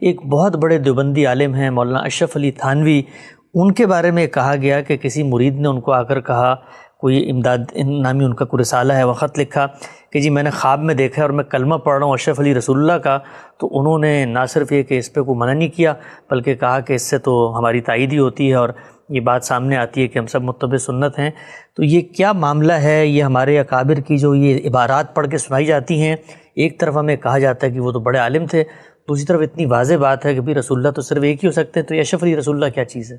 ایک بہت بڑے دیوبندی عالم ہیں مولانا اشرف علی تھانوی، ان کے بارے میں کہا گیا کہ کسی مرید نے ان کو آ کر کہا، کوئی امداد نامی ان کا کوئی رسالہ ہے، وہ خط لکھا کہ جی میں نے خواب میں دیکھا ہے اور میں کلمہ پڑھ رہا ہوں اشرف علی رسول اللہ کا، تو انہوں نے نہ صرف یہ کہ اس پہ کوئی منع نہیں کیا بلکہ کہا کہ اس سے تو ہماری تائید ہی ہوتی ہے اور یہ بات سامنے آتی ہے کہ ہم سب متبع سنت ہیں۔ تو یہ کیا معاملہ ہے؟ یہ ہمارے اکابر کی جو یہ عبارات پڑھ کے سنائی جاتی ہیں، ایک طرف ہمیں کہا جاتا ہے کہ وہ تو بڑے عالم تھے، دوسری طرف اتنی واضح بات ہے کہ بھی رسول اللہ تو صرف ایک ہی ہو سکتے ہیں، تو یہ اشرف علی رسول اللہ کیا چیز ہے؟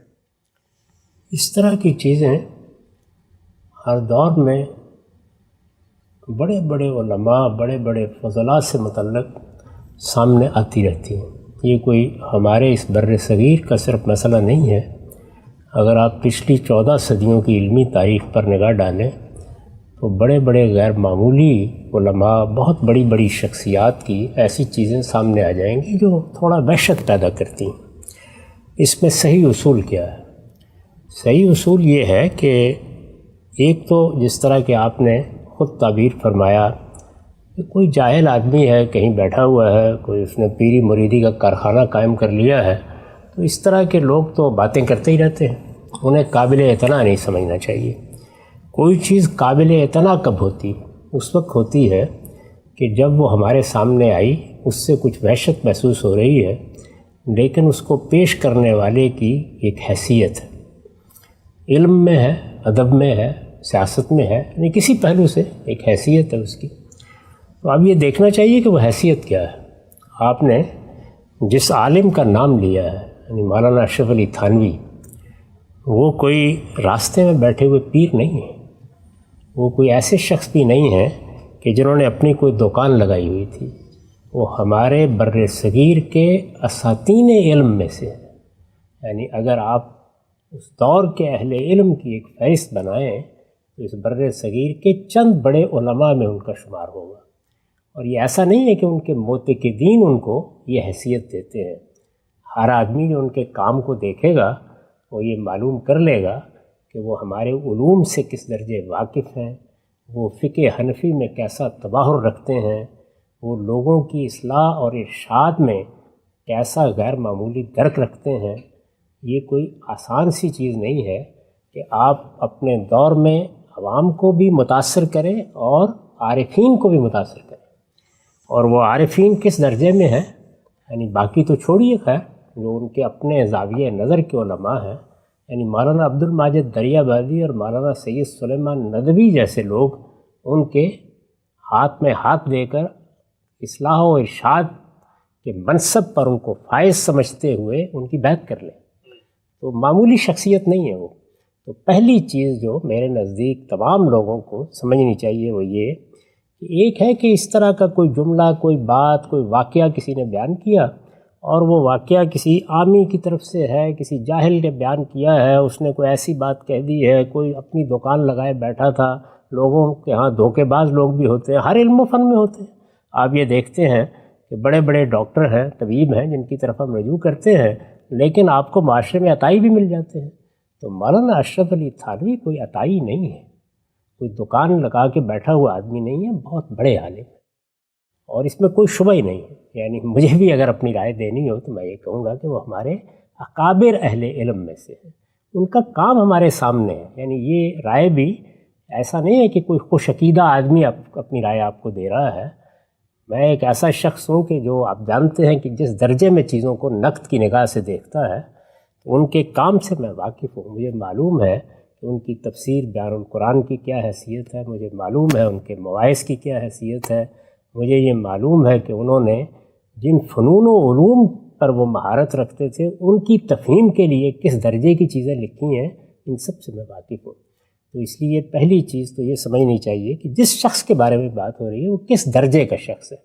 اس طرح کی چیزیں ہر دور میں بڑے بڑے علماء، بڑے بڑے فضلاء سے متعلق سامنے آتی رہتی ہیں۔ یہ کوئی ہمارے اس بر صغیر کا صرف مسئلہ نہیں ہے۔ اگر آپ پچھلی 14 صدیوں کی علمی تاریخ پر نگاہ ڈالیں تو بڑے بڑے غیر معمولی علماء، بہت بڑی بڑی شخصیات کی ایسی چیزیں سامنے آ جائیں گی جو تھوڑا وحشت پیدا کرتی ہیں۔ اس میں صحیح اصول کیا ہے؟ صحیح اصول یہ ہے کہ ایک تو جس طرح کہ آپ نے خود تعبیر فرمایا کہ کوئی جاہل آدمی ہے، کہیں بیٹھا ہوا ہے، کوئی اس نے پیری مریدی کا کارخانہ قائم کر لیا ہے، تو اس طرح کے لوگ تو باتیں کرتے ہی رہتے ہیں، انہیں قابل اعتنا نہیں سمجھنا چاہیے۔ کوئی چیز قابل اعتنا کب ہوتی؟ اس وقت ہوتی ہے کہ جب وہ ہمارے سامنے آئی، اس سے کچھ وحشت محسوس ہو رہی ہے، لیکن اس کو پیش کرنے والے کی ایک حیثیت ہے، علم میں ہے، ادب میں ہے، سیاست میں ہے، یعنی کسی پہلو سے ایک حیثیت ہے اس کی۔ تو اب یہ دیکھنا چاہیے کہ وہ حیثیت کیا ہے۔ آپ نے جس عالم کا نام لیا ہے یعنی مولانا اشرف علی تھانوی، وہ کوئی راستے میں بیٹھے ہوئے پیر نہیں ہیں، وہ کوئی ایسے شخص بھی نہیں ہیں کہ جنہوں نے اپنی کوئی دکان لگائی ہوئی تھی۔ وہ ہمارے بر صغیر کے اساتین علم میں سے ہیں۔ یعنی اگر آپ اس دور کے اہل علم کی ایک فہرست بنائیں تو اس بر صغیر کے چند بڑے علماء میں ان کا شمار ہوگا۔ اور یہ ایسا نہیں ہے کہ ان کے معتقدین ان کو یہ حیثیت دیتے ہیں۔ ہر آدمی جو ان کے کام کو دیکھے گا وہ یہ معلوم کر لے گا کہ وہ ہمارے علوم سے کس درجے واقف ہیں، وہ فقہ حنفی میں کیسا تباہر رکھتے ہیں، وہ لوگوں کی اصلاح اور ارشاد میں کیسا غیر معمولی درک رکھتے ہیں۔ یہ کوئی آسان سی چیز نہیں ہے کہ آپ اپنے دور میں عوام کو بھی متاثر کریں اور عارفین کو بھی متاثر کریں۔ اور وہ عارفین کس درجے میں ہیں، یعنی باقی تو چھوڑیے، خیر جو ان کے اپنے زاویہ نظر کے علماء ہیں، یعنی مولانا عبد الماجد دریابادی اور مولانا سید سلیمان ندوی جیسے لوگ ان کے ہاتھ میں ہاتھ دے کر اصلاح و ارشاد کے منصب پر ان کو فائز سمجھتے ہوئے ان کی بیعت کر لیں، تو معمولی شخصیت نہیں ہے وہ۔ تو پہلی چیز جو میرے نزدیک تمام لوگوں کو سمجھنی چاہیے وہ یہ کہ ایک ہے کہ اس طرح کا کوئی جملہ، کوئی بات، کوئی واقعہ کسی نے بیان کیا اور وہ واقعہ کسی عامی کی طرف سے ہے، کسی جاہل نے بیان کیا ہے، اس نے کوئی ایسی بات کہہ دی ہے، کوئی اپنی دکان لگائے بیٹھا تھا، لوگوں کے ہاں دھوکے باز لوگ بھی ہوتے ہیں، ہر علم و فن میں ہوتے ہیں۔ آپ یہ دیکھتے ہیں کہ بڑے بڑے ڈاکٹر ہیں، طبیب ہیں، جن کی طرف ہم رجوع کرتے ہیں، لیکن آپ کو معاشرے میں عطائی بھی مل جاتے ہیں۔ تو مولانا اشرف علی تھانوی کوئی عطائی نہیں ہے، کوئی دکان لگا کے بیٹھا ہوا آدمی نہیں ہے، بہت بڑے عالم ہیں، اور اس میں کوئی شبہ ہی نہیں ہے۔ یعنی مجھے بھی اگر اپنی رائے دینی ہو تو میں یہ کہوں گا کہ وہ ہمارے اکابر اہل علم میں سے ہیں، ان کا کام ہمارے سامنے ہے۔ یعنی یہ رائے بھی ایسا نہیں ہے کہ کوئی خوش عقیدہ آدمی اپنی رائے آپ کو دے رہا ہے۔ میں ایک ایسا شخص ہوں کہ جو آپ جانتے ہیں کہ جس درجے میں چیزوں کو نقد کی نگاہ سے دیکھتا ہے، ان کے کام سے میں واقف ہوں، مجھے معلوم ہے کہ ان کی تفسیر بیان القرآن کی کیا حیثیت ہے، مجھے معلوم ہے ان کے مواعظ کی کیا حیثیت ہے، مجھے یہ معلوم ہے کہ انہوں نے جن فنون و علوم پر وہ مہارت رکھتے تھے ان کی تفہیم کے لیے کس درجے کی چیزیں لکھی ہیں، ان سب سے میں واقف ہوں۔ تو اس لیے پہلی چیز تو یہ سمجھنی چاہیے کہ جس شخص کے بارے میں بات ہو رہی ہے وہ کس درجے کا شخص ہے،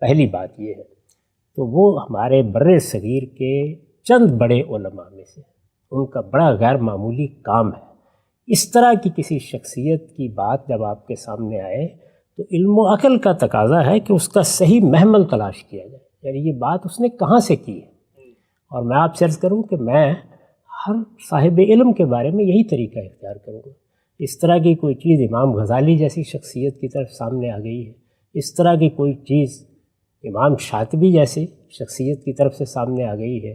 پہلی بات یہ ہے۔ تو وہ ہمارے بر صغیر کے چند بڑے علماء میں سے، ان کا بڑا غیر معمولی کام ہے۔ اس طرح کی کسی شخصیت کی بات جب آپ کے سامنے آئے تو علم و عقل کا تقاضا ہے کہ اس کا صحیح محمل تلاش کیا جائے، یعنی یہ بات اس نے کہاں سے کی ہے۔ اور میں آپ سے عرض کروں کہ میں ہر صاحب علم کے بارے میں یہی طریقہ اختیار کروں گا۔ اس طرح کی کوئی چیز امام غزالی جیسی شخصیت کی طرف سامنے آ گئی ہے، اس طرح کی کوئی چیز امام شاطبی جیسے شخصیت کی طرف سے سامنے آ گئی ہے،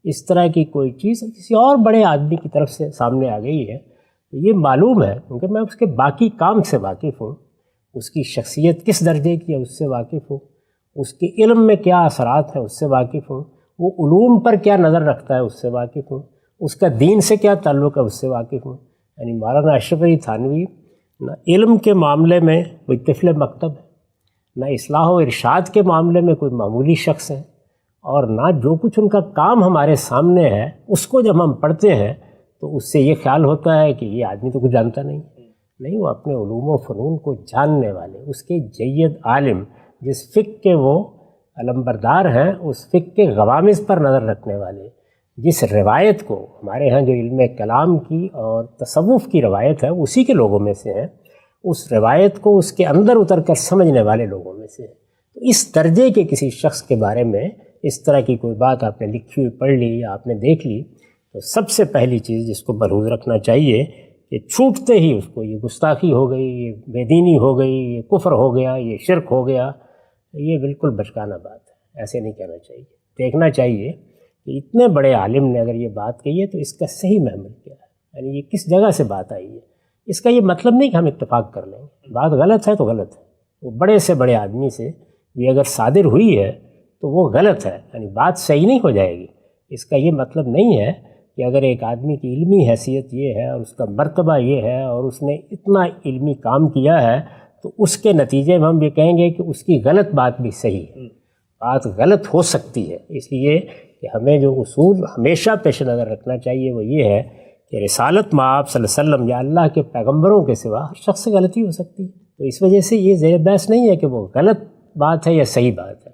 اس طرح کی کوئی چیز کسی اور بڑے آدمی کی طرف سے سامنے آ گئی ہے، تو یہ معلوم ہے کیونکہ میں اس کے باقی کام سے واقف ہوں، اس کی شخصیت کس درجے کی ہے اس سے واقف ہوں، اس کے علم میں کیا اثرات ہیں اس سے واقف ہوں، وہ علوم پر کیا نظر رکھتا ہے اس سے واقف ہوں، اس کا دین سے کیا تعلق ہے اس سے واقف ہوں۔ یعنی مولانا اشرف علی تھانوی نہ علم کے معاملے میں کوئی طفل مکتب ہے، نہ اصلاح و ارشاد کے معاملے میں کوئی معمولی شخص ہے، اور نہ جو کچھ ان کا کام ہمارے سامنے ہے اس کو جب ہم پڑھتے ہیں تو اس سے یہ خیال ہوتا ہے کہ یہ آدمی تو کچھ جانتا نہیں، وہ اپنے علوم و فنون کو جاننے والے، اس کے جید عالم، جس فقہ کے وہ علمبردار ہیں اس فقہ کے غوامض پر نظر رکھنے والے، جس روایت کو ہمارے ہاں جو علم کلام کی اور تصوف کی روایت ہے اسی کے لوگوں میں سے ہیں، اس روایت کو اس کے اندر اتر کر سمجھنے والے لوگوں میں سے ہیں۔ تو اس درجے کے کسی شخص کے بارے میں اس طرح کی کوئی بات آپ نے لکھی ہوئی پڑھ لی یا آپ نے دیکھ لی، تو سب سے پہلی چیز جس کو ملحوظ رکھنا چاہیے کہ چھوٹتے ہی اس کو یہ گستاخی ہو گئی، یہ بے دینی ہو گئی، یہ کفر ہو گیا، یہ شرک ہو گیا، یہ بالکل بچکانہ بات ہے، ایسے نہیں کہنا چاہیے۔ دیکھنا چاہیے کہ اتنے بڑے عالم نے اگر یہ بات کہی ہے تو اس کا صحیح محمل کیا ہے، یعنی یہ کس جگہ سے بات آئی ہے۔ اس کا یہ مطلب نہیں کہ ہم اتفاق کر لیں گے، بات غلط ہے تو غلط ہے، وہ بڑے سے بڑے آدمی سے یہ اگر صادر ہوئی ہے تو وہ غلط ہے، یعنی بات صحیح نہیں ہو جائے گی۔ اس کا یہ مطلب نہیں ہے کہ اگر ایک آدمی کی علمی حیثیت یہ ہے اور اس کا مرتبہ یہ ہے اور اس نے اتنا علمی کام کیا ہے تو اس کے نتیجے میں ہم یہ کہیں گے کہ اس کی غلط بات بھی صحیح ہے۔ بات غلط ہو سکتی ہے، اس لیے کہ ہمیں جو اصول ہمیشہ پیش نظر رکھنا چاہیے وہ یہ ہے کہ رسالت مآب صلی اللہ علیہ وسلم یا اللہ کے پیغمبروں کے سوا ہر شخص سے غلطی ہو سکتی ہے، تو اس وجہ سے یہ زیر بحث نہیں ہے کہ وہ غلط بات ہے یا صحیح بات ہے،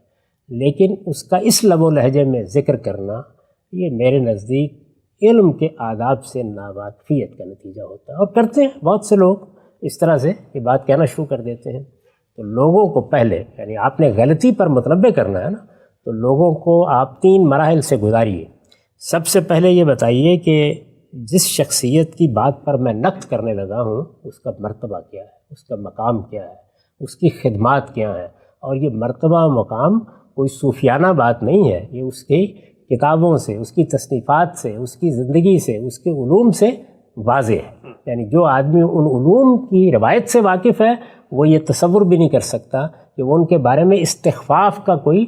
لیکن اس کا اس لب و لہجے میں ذکر کرنا یہ میرے نزدیک علم کے آداب سے ناواقفیت کا نتیجہ ہوتا ہے، اور کرتے ہیں بہت سے لوگ اس طرح سے یہ بات کہنا شروع کر دیتے ہیں۔ تو لوگوں کو پہلے یعنی آپ نے غلطی پر متنبہ کرنا ہے نا، تو لوگوں کو آپ 3 مراحل سے گزاریے۔ سب سے پہلے یہ بتائیے کہ جس شخصیت کی بات پر میں نقد کرنے لگا ہوں اس کا مرتبہ کیا ہے، اس کا مقام کیا ہے، اس کی خدمات کیا ہیں، اور یہ مرتبہ و مقام کوئی صوفیانہ بات نہیں ہے، یہ اس کی کتابوں سے، اس کی تصنیفات سے، اس کی زندگی سے، اس کے علوم سے واضح ہے۔ یعنی جو آدمی ان علوم کی روایت سے واقف ہے وہ یہ تصور بھی نہیں کر سکتا کہ وہ ان کے بارے میں استخفاف کا کوئی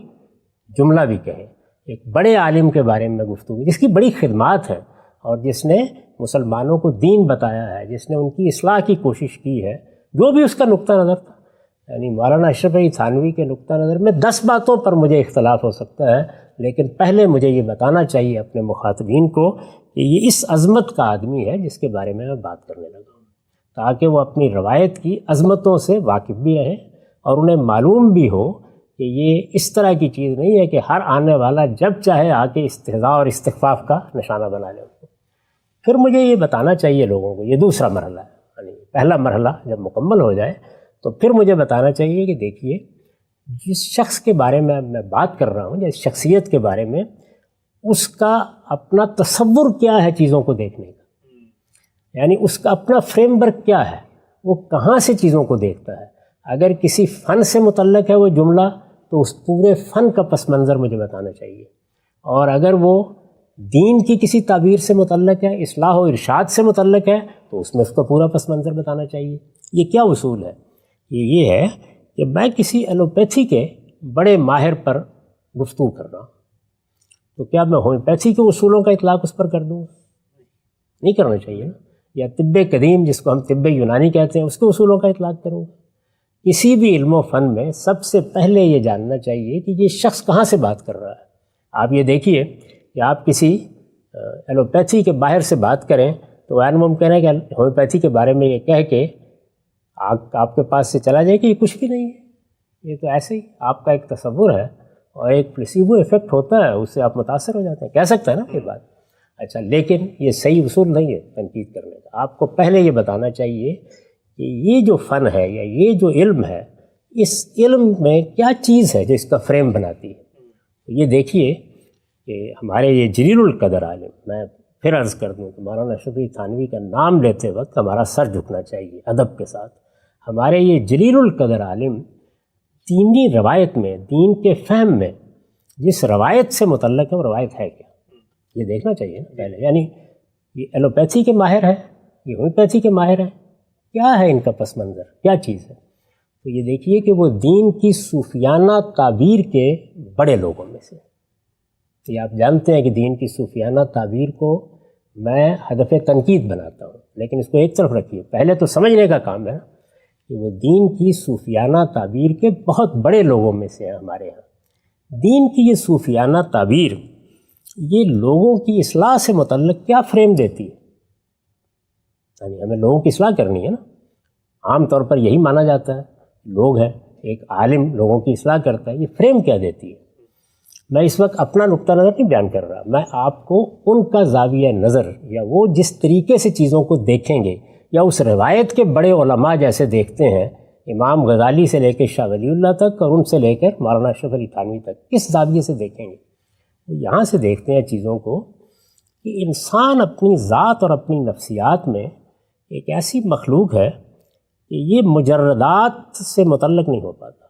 جملہ بھی کہے۔ ایک بڑے عالم کے بارے میں گفتگو جس کی بڑی خدمات ہیں اور جس نے مسلمانوں کو دین بتایا ہے، جس نے ان کی اصلاح کی کوشش کی ہے، جو بھی اس کا نقطہ نظر تھا، یعنی مولانا اشرف علی تھانوی کے نقطہ نظر میں 10 باتوں پر مجھے اختلاف ہو سکتا ہے، لیکن پہلے مجھے یہ بتانا چاہیے اپنے مخاطبین کو کہ یہ اس عظمت کا آدمی ہے جس کے بارے میں بات کرنے لگا ہوں، تاکہ وہ اپنی روایت کی عظمتوں سے واقف بھی رہیں اور انہیں معلوم بھی ہو کہ یہ اس طرح کی چیز نہیں ہے کہ ہر آنے والا جب چاہے آ کے استہزاء اور استخفاف کا نشانہ بنا لے۔ پھر مجھے یہ بتانا چاہیے لوگوں کو، یہ دوسرا مرحلہ ہے، یعنی پہلا مرحلہ جب مکمل ہو جائے تو پھر مجھے بتانا چاہیے کہ دیکھیے جس شخص کے بارے میں بات کر رہا ہوں، جس شخصیت کے بارے میں، اس کا اپنا تصور کیا ہے چیزوں کو دیکھنے کا، یعنی اس کا اپنا فریم ورک کیا ہے، وہ کہاں سے چیزوں کو دیکھتا ہے۔ اگر کسی فن سے متعلق ہے وہ جملہ تو اس پورے فن کا پس منظر مجھے بتانا چاہیے، اور اگر وہ دین کی کسی تعبیر سے متعلق ہے، اصلاح و ارشاد سے متعلق ہے، تو اس میں اس کا پورا پس منظر بتانا چاہیے۔ یہ کیا اصول ہے؟ یہ ہے کہ میں کسی ایلوپیتھی کے بڑے ماہر پر گفتگو کر رہا ہوں، تو کیا میں ہومیوپیتھی کے اصولوں کا اطلاق اس پر کر دوں؟ نہیں کرنا چاہیے نا۔ یا طب قدیم جس کو ہم طب یونانی کہتے ہیں اس کے اصولوں کا اطلاق کروں گا؟ کسی بھی علم و فن میں سب سے پہلے یہ جاننا چاہیے کہ یہ شخص کہاں سے بات کر رہا ہے۔ آپ یہ دیکھیے کہ آپ کسی ایلوپیتھی کے باہر سے بات کریں تو غیر ممکن ہے کہ ہومیوپیتھی کے بارے میں یہ کہہ کے آپ کے پاس سے چلا جائے کہ یہ کچھ بھی نہیں ہے، یہ تو ایسے ہی آپ کا ایک تصور ہے اور ایک پلیسیبو ایفیکٹ ہوتا ہے، اس سے آپ متاثر ہو جاتے ہیں، کہہ سکتا ہے نا یہ بات۔ اچھا، لیکن یہ صحیح اصول نہیں ہے تنقید کرنے کا۔ آپ کو پہلے یہ بتانا چاہیے کہ یہ جو فن ہے یا یہ جو علم ہے، اس علم میں کیا چیز ہے جو اس کا فریم بناتی ہے۔ یہ دیکھیے کہ ہمارے یہ جلیل القدر عالم، میں پھر عرض کر دوں کہ مولانا اشرف علی تھانوی کا نام لیتے وقت ہمارا سر جھکنا چاہیے ادب کے ساتھ۔ ہمارے یہ جلیل القدر عالم دینی روایت میں، دین کے فہم میں جس روایت سے متعلق ہے وہ روایت ہے کیا، یہ دیکھنا چاہیے نا پہلے. یعنی یہ ایلوپیتھی کے ماہر ہیں، یہ ہومیوپیتھی کے ماہر ہیں، کیا ہے ان کا پس منظر، کیا چیز ہے؟ تو یہ دیکھیے کہ وہ دین کی صوفیانہ تعبیر کے بڑے لوگوں میں سے. یہ آپ جانتے ہیں کہ دین کی صوفیانہ تعبیر کو میں ہدف تنقید بناتا ہوں، لیکن اس کو ایک طرف رکھیے، پہلے تو سمجھنے کا کام ہے کہ وہ دین کی صوفیانہ تعبیر کے بہت بڑے لوگوں میں سے ہیں ہمارے ہاں. دین کی یہ صوفیانہ تعبیر یہ لوگوں کی اصلاح سے متعلق کیا فریم دیتی ہے؟ یعنی ہمیں لوگوں کی اصلاح کرنی ہے نا، عام طور پر یہی مانا جاتا ہے، لوگ ہیں، ایک عالم لوگوں کی اصلاح کرتا ہے، یہ فریم کیا دیتی ہے؟ میں اس وقت اپنا نقطہ نظر نہیں بیان کر رہا، میں آپ کو ان کا زاویہ نظر یا وہ جس طریقے سے چیزوں کو دیکھیں گے یا اس روایت کے بڑے علماء جیسے دیکھتے ہیں، امام غزالی سے لے کے شاہ ولی اللہ تک اور ان سے لے کر مولانا اشرف علی تھانوی تک، کس زاویے سے دیکھیں گے؟ یہاں سے دیکھتے ہیں چیزوں کو کہ انسان اپنی ذات اور اپنی نفسیات میں ایک ایسی مخلوق ہے کہ یہ مجردات سے متعلق نہیں ہو پاتا.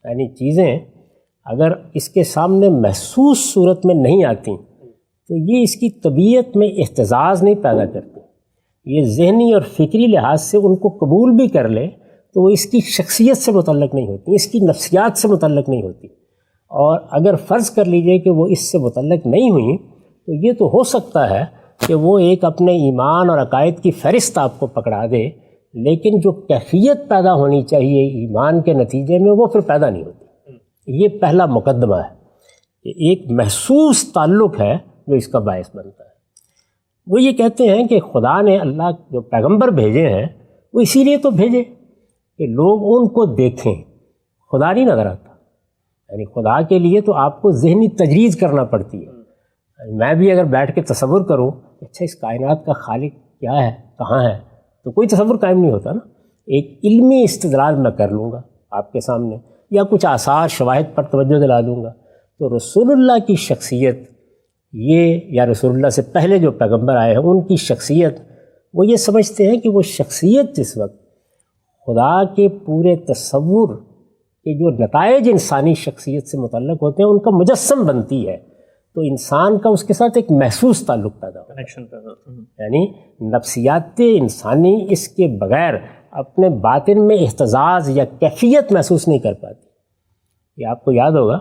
یعنی چیزیں اگر اس کے سامنے محسوس صورت میں نہیں آتی تو یہ اس کی طبیعت میں احتزاز نہیں پیدا کرتی. یہ ذہنی اور فکری لحاظ سے ان کو قبول بھی کر لے تو وہ اس کی شخصیت سے متعلق نہیں ہوتی، اس کی نفسیات سے متعلق نہیں ہوتی. اور اگر فرض کر لیجئے کہ وہ اس سے متعلق نہیں ہوئیں تو یہ تو ہو سکتا ہے کہ وہ ایک اپنے ایمان اور عقائد کی فہرست آپ کو پکڑا دے، لیکن جو کیفیت پیدا ہونی چاہیے ایمان کے نتیجے میں وہ پھر پیدا نہیں ہوتی. یہ پہلا مقدمہ ہے کہ ایک محسوس تعلق ہے جو اس کا باعث بنتا ہے. وہ یہ کہتے ہیں کہ خدا نے اللہ جو پیغمبر بھیجے ہیں وہ اسی لیے تو بھیجے کہ لوگ ان کو دیکھیں. خدا نہیں نظر آتا، یعنی خدا کے لیے تو آپ کو ذہنی تجریز کرنا پڑتی ہے. میں بھی اگر بیٹھ کے تصور کروں اچھا اس کائنات کا خالق کیا ہے، کہاں ہے، تو کوئی تصور قائم نہیں ہوتا نا. ایک علمی استدلال میں کر لوں گا آپ کے سامنے یا کچھ آثار شواہد پر توجہ دلا دوں گا. تو رسول اللہ کی شخصیت یہ یا رسول اللہ سے پہلے جو پیغمبر آئے ہیں ان کی شخصیت، وہ یہ سمجھتے ہیں کہ وہ شخصیت جس وقت خدا کے پورے تصور کے جو نتائج انسانی شخصیت سے متعلق ہوتے ہیں ان کا مجسم بنتی ہے تو انسان کا اس کے ساتھ ایک محسوس تعلق پیدا ہوتا ہے. یعنی نفسیات انسانی اس کے بغیر اپنے باطن میں احتزاز یا کیفیت محسوس نہیں کر پاتی. یہ آپ کو یاد ہوگا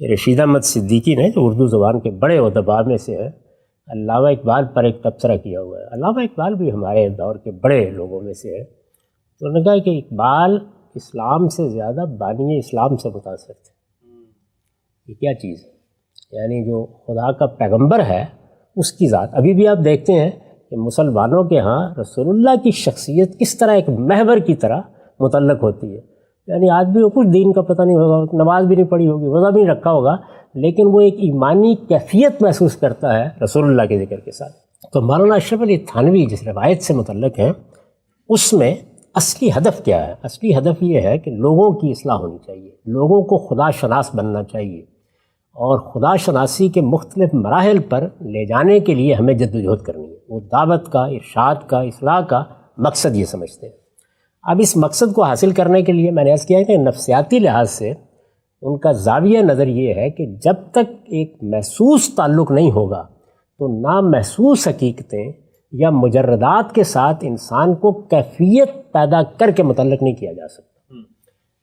کہ رشید احمد صدیقی نے جو اردو زبان کے بڑے ادباء میں سے ہیں، علامہ اقبال پر ایک تبصرہ کیا ہوا ہے. علامہ اقبال بھی ہمارے دور کے بڑے لوگوں میں سے ہے. تو انہوں نے کہا کہ اقبال اسلام سے زیادہ بانی اسلام سے متاثر تھے. یہ کیا چیز ہے؟ یعنی جو خدا کا پیغمبر ہے اس کی ذات. ابھی بھی آپ دیکھتے ہیں کہ مسلمانوں کے ہاں رسول اللہ کی شخصیت کس طرح ایک محور کی طرح متعلق ہوتی ہے. یعنی آدمی کو کچھ دین کا پتہ نہیں ہوگا، نماز بھی نہیں پڑھی ہوگی، روزہ بھی نہیں رکھا ہوگا، لیکن وہ ایک ایمانی کیفیت محسوس کرتا ہے رسول اللہ کے ذکر کے ساتھ. تو مولانا اشرف علی تھانوی جس روایت سے متعلق ہیں اس میں اصلی ہدف کیا ہے؟ اصلی ہدف یہ ہے کہ لوگوں کی اصلاح ہونی چاہیے، لوگوں کو خدا شناس بننا چاہیے، اور خدا شناسی کے مختلف مراحل پر لے جانے کے لیے ہمیں جدوجہد کرنی ہے. وہ دعوت کا، ارشاد کا، اصلاح کا مقصد یہ سمجھتے ہیں. اب اس مقصد کو حاصل کرنے کے لیے میں نے عرض کیا کہ نفسیاتی لحاظ سے ان کا زاویہ نظر یہ ہے کہ جب تک ایک محسوس تعلق نہیں ہوگا تو نامحسوس حقیقتیں یا مجردات کے ساتھ انسان کو کیفیت پیدا کر کے متعلق نہیں کیا جا سکتا.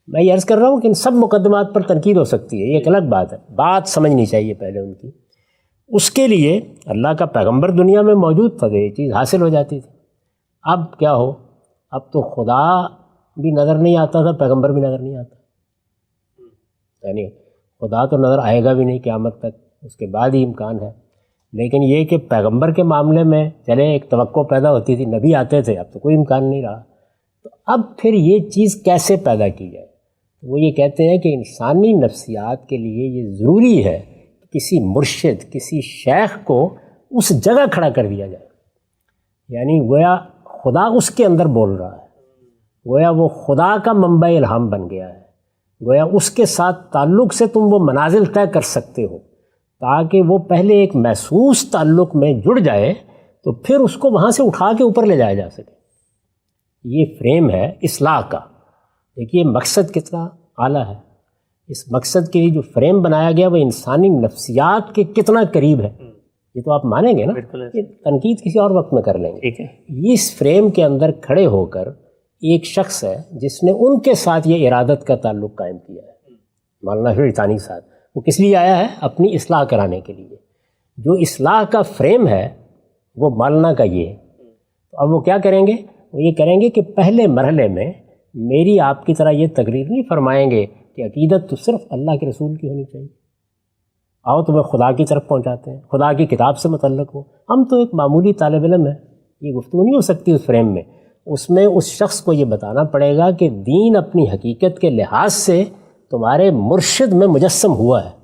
میں یہ عرض کر رہا ہوں کہ ان سب مقدمات پر تنقید ہو سکتی ہے، یہ ایک الگ بات ہے، بات سمجھنی چاہیے پہلے ان کی. اس کے لیے اللہ کا پیغمبر دنیا میں موجود تھا تو یہ چیز حاصل ہو جاتی تھی. اب کیا ہو، اب تو خدا بھی نظر نہیں آتا تھا، پیغمبر بھی نظر نہیں آتا. یعنی خدا تو نظر آئے گا بھی نہیں قیامت تک، اس کے بعد ہی امکان ہے. لیکن یہ کہ پیغمبر کے معاملے میں چلے ایک توقع پیدا ہوتی تھی، نبی آتے تھے، اب تو کوئی امکان نہیں رہا. تو اب پھر یہ چیز کیسے پیدا کی جائے؟ وہ یہ کہتے ہیں کہ انسانی نفسیات کے لیے یہ ضروری ہے کہ کسی مرشد، کسی شیخ کو اس جگہ کھڑا کر دیا جائے. یعنی گویا خدا اس کے اندر بول رہا ہے، گویا وہ خدا کا منبع الہام بن گیا ہے، گویا اس کے ساتھ تعلق سے تم وہ منازل طے کر سکتے ہو تاکہ وہ پہلے ایک محسوس تعلق میں جڑ جائے تو پھر اس کو وہاں سے اٹھا کے اوپر لے جایا جا سکے. یہ فریم ہے اصلاح کا. دیکھیے مقصد کتنا اعلیٰ ہے. اس مقصد کے لیے جو فریم بنایا گیا وہ انسانی نفسیات کے کتنا قریب ہے، یہ تو آپ مانیں گے نا، یہ تنقید کسی اور وقت میں کر لیں گے۔ اس فریم کے اندر کھڑے ہو کر ایک شخص ہے جس نے ان کے ساتھ یہ ارادت کا تعلق قائم کیا ہے، مولانا اشرف علی تھانوی صاحب۔ وہ کس لیے آیا ہے؟ اپنی اصلاح کرانے کے لیے۔ جو اصلاح کا فریم ہے وہ مولانا کا یہ ہے۔ تو اب وہ کیا کریں گے؟ وہ یہ کریں گے کہ پہلے مرحلے میں میری آپ کی طرح یہ تقریر نہیں فرمائیں گے کہ عقیدت تو صرف اللہ کے رسول کی ہونی چاہیے، آؤ تمہیں خدا کی طرف پہنچاتے ہیں، خدا کی کتاب سے متعلق ہو۔ ہم تو ایک معمولی طالب علم ہیں، یہ گفتگو نہیں ہو سکتی اس فریم میں۔ اس میں اس شخص کو یہ بتانا پڑے گا کہ دین اپنی حقیقت کے لحاظ سے تمہارے مرشد میں مجسم ہوا ہے۔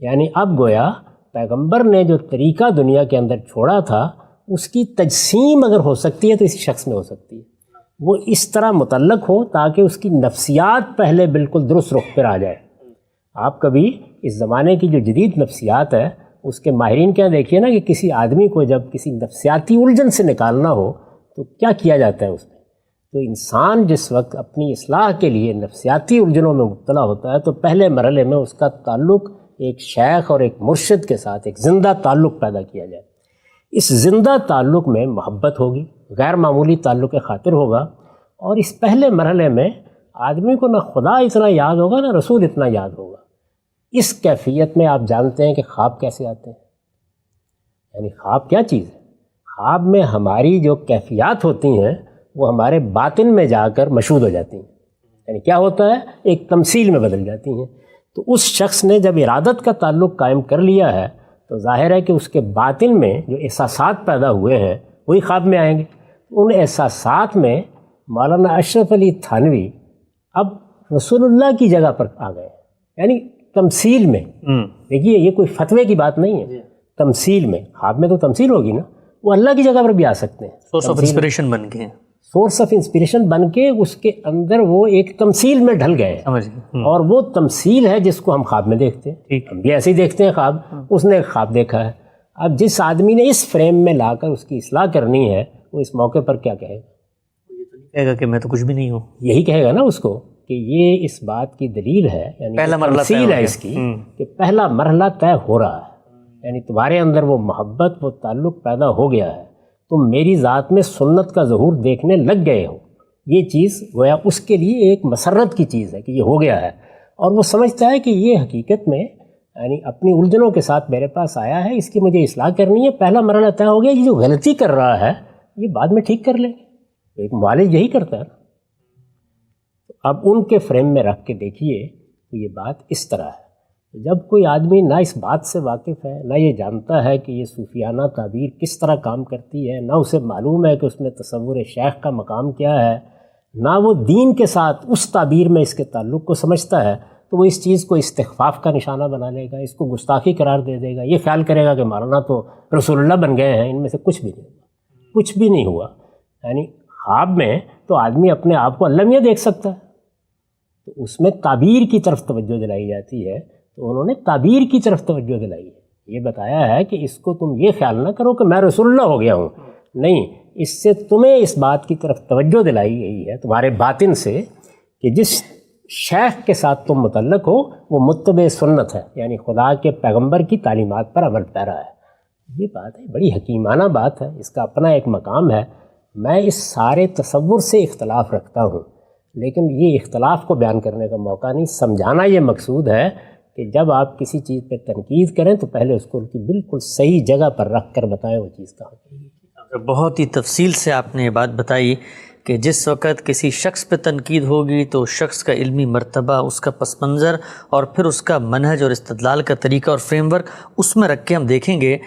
یعنی اب گویا پیغمبر نے جو طریقہ دنیا کے اندر چھوڑا تھا اس کی تجسیم اگر ہو سکتی ہے تو اسی شخص میں ہو سکتی ہے۔ وہ اس طرح متعلق ہو تاکہ اس کی نفسیات پہلے بالکل درست رخ پر آ جائے۔ آپ کبھی اس زمانے کی جو جدید نفسیات ہے اس کے ماہرین کیا دیکھیے نا کہ کسی آدمی کو جب کسی نفسیاتی الجھن سے نکالنا ہو تو کیا کیا جاتا ہے اس میں؟ تو انسان جس وقت اپنی اصلاح کے لیے نفسیاتی الجھنوں میں مبتلا ہوتا ہے تو پہلے مرحلے میں اس کا تعلق ایک شیخ اور ایک مرشد کے ساتھ ایک زندہ تعلق پیدا کیا جائے۔ اس زندہ تعلق میں محبت ہوگی، غیر معمولی تعلق خاطر ہوگا، اور اس پہلے مرحلے میں آدمی کو نہ خدا اتنا یاد ہوگا نہ رسول اتنا یاد ہوگا۔ اس کیفیت میں آپ جانتے ہیں کہ خواب کیسے آتے ہیں، یعنی خواب کیا چیز ہے؟ خواب میں ہماری جو کیفیات ہوتی ہیں وہ ہمارے باطن میں جا کر مشہود ہو جاتی ہیں، یعنی کیا ہوتا ہے؟ ایک تمثیل میں بدل جاتی ہیں۔ تو اس شخص نے جب ارادت کا تعلق قائم کر لیا ہے تو ظاہر ہے کہ اس کے باطن میں جو احساسات پیدا ہوئے ہیں وہی خواب میں آئیں گے۔ ان احساسات میں مولانا اشرف علی تھانوی اب رسول اللہ کی جگہ پر آ گئے، یعنی تمثیل میں۔ دیکھیے یہ کوئی فتوے کی بات نہیں ہے، تمثیل میں۔ خواب میں تو تمثیل ہوگی نا، وہ اللہ کی جگہ پر بھی آ سکتے ہیں، سورس آف انسپریشن بن کے، سورس آف انسپریشن بن کے اس کے اندر وہ ایک تمثیل میں ڈھل گئے ہیں، اور وہ تمثیل ہے جس کو ہم خواب میں دیکھتے ہیں۔ ہم بھی ایسے ہی دیکھتے ہیں خواب، اس نے ایک خواب دیکھا ہے۔ اب جس آدمی نے اس فریم میں لا کر اس کی اصلاح کرنی ہے وہ اس موقع پر کیا کہے گا؟ کہے گا کہ میں تو کچھ بھی نہیں ہوں، یہی کہے گا نا اس کو کہ یہ اس بات کی دلیل ہے، یعنی پہلا مرحلہ تمثیل ہے اس کی، کہ پہلا مرحلہ طے ہو رہا ہے، یعنی تمہارے اندر وہ محبت وہ تعلق پیدا ہو گیا ہے، تم میری ذات میں سنت کا ظہور دیکھنے لگ گئے ہو۔ یہ چیز گویا اس کے لیے ایک مسرت کی چیز ہے کہ یہ ہو گیا ہے، اور وہ سمجھتا ہے کہ یہ حقیقت میں یعنی اپنی الجھنوں کے ساتھ میرے پاس آیا ہے، اس کی مجھے اصلاح کرنی ہے، پہلا مرحلہ طے ہو گیا، یہ جو غلطی کر رہا ہے یہ بعد میں ٹھیک کر لے۔ ایک معالج یہی کرتا ہے۔ اب ان کے فریم میں رکھ کے دیکھیے تو یہ بات اس طرح ہے، جب کوئی آدمی نہ اس بات سے واقف ہے، نہ یہ جانتا ہے کہ یہ صوفیانہ تعبیر کس طرح کام کرتی ہے، نہ اسے معلوم ہے کہ اس میں تصور شیخ کا مقام کیا ہے، نہ وہ دین کے ساتھ اس تعبیر میں اس کے تعلق کو سمجھتا ہے، تو وہ اس چیز کو استخفاف کا نشانہ بنا لے گا، اس کو گستاخی قرار دے دے گا، یہ خیال کرے گا کہ مولانا تو رسول اللہ بن گئے ہیں، ان میں سے کچھ بھی نہیں ہوا، کچھ بھی نہیں ہوا۔ یعنی خواب میں تو آدمی اپنے آپ کو اللہ میاں دیکھ سکتا ہے، تو اس میں تعبیر کی طرف توجہ دلائی جاتی ہے، تو انہوں نے تعبیر کی طرف توجہ دلائی ہے، یہ بتایا ہے کہ اس کو تم یہ خیال نہ کرو کہ میں رسول اللہ ہو گیا ہوں، نہیں، اس سے تمہیں اس بات کی طرف توجہ دلائی گئی ہے تمہارے باطن سے کہ جس شیخ کے ساتھ تم متعلق ہو وہ متبع سنت ہے، یعنی خدا کے پیغمبر کی تعلیمات پر عمل پیرا ہے۔ یہ بات ہے، بڑی حکیمانہ بات ہے، اس کا اپنا ایک مقام ہے۔ میں اس سارے تصور سے اختلاف رکھتا ہوں، لیکن یہ اختلاف کو بیان کرنے کا موقع نہیں، سمجھانا یہ مقصود ہے کہ جب آپ کسی چیز پہ تنقید کریں تو پہلے اس کو ان کی بالکل صحیح جگہ پر رکھ کر بتائیں وہ چیز کہاں کی۔ بہت ہی تفصیل سے آپ نے یہ بات بتائی کہ جس وقت کسی شخص پہ تنقید ہوگی تو اس شخص کا علمی مرتبہ، اس کا پس منظر اور پھر اس کا منہج اور استدلال کا طریقہ اور فریم ورک اس میں رکھ کے ہم دیکھیں گے